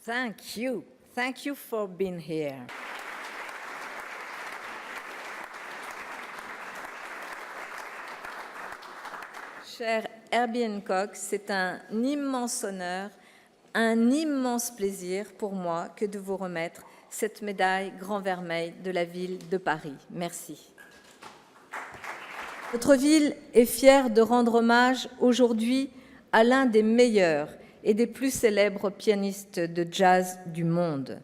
Thank you. Thank you for being here. Cher Herbie Hancock, c'est un immense honneur, un immense plaisir pour moi que de vous remettre cette médaille Grand Vermeil de la ville de Paris. Merci. Notre ville est fière de rendre hommage aujourd'hui à l'un des meilleurs et des plus célèbres pianistes de jazz du monde,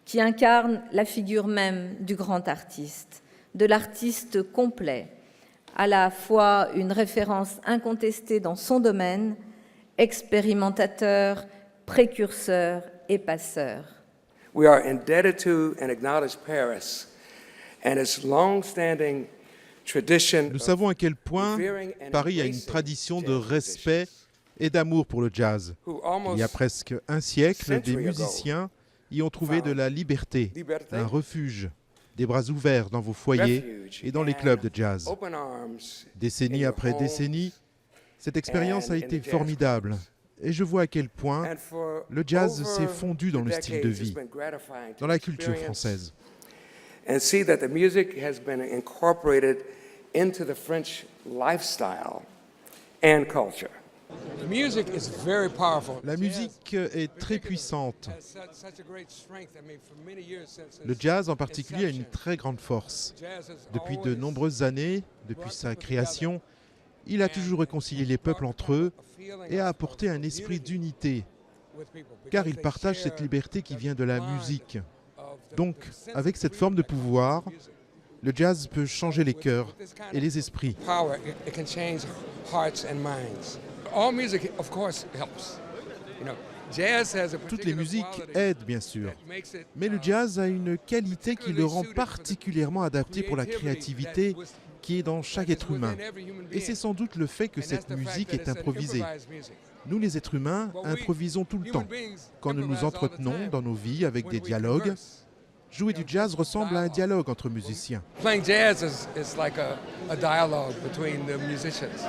qui incarne la figure même du grand artiste, de l'artiste complet, à la fois une référence incontestée dans son domaine, expérimentateur, précurseur et passeur. We are indebted to and acknowledge Paris and its long-standing tradition. Nous savons à quel point Paris a une tradition de respect et d'amour pour le jazz. Il y a presque un siècle, des musiciens y ont trouvé de la liberté, un refuge, des bras ouverts dans vos foyers et dans les clubs de jazz. Décennie après décennie, cette expérience a été formidable. Et je vois à quel point le jazz s'est fondu dans le style de vie, dans la culture française. And see that the music has been incorporated into the French lifestyle and culture. The music is very powerful. La musique est très puissante. Le jazz en particulier a une très grande force. Depuis de nombreuses années, depuis sa création, il a toujours réconcilié les peuples entre eux et a apporté un esprit d'unité, car il partage cette liberté qui vient de la musique. Donc, avec cette forme de pouvoir, le jazz peut changer les cœurs et les esprits. Toutes les musiques aident, bien sûr, mais le jazz a une qualité qui le rend particulièrement adapté pour la créativité qui est dans chaque être humain. Et c'est sans doute le fait que cette musique est improvisée. Nous, les êtres humains, improvisons tout le temps. Quand nous nous entretenons dans nos vies avec des dialogues, jouer du jazz ressemble à un dialogue entre musiciens. Playing jazz is like a dialogue between the musicians.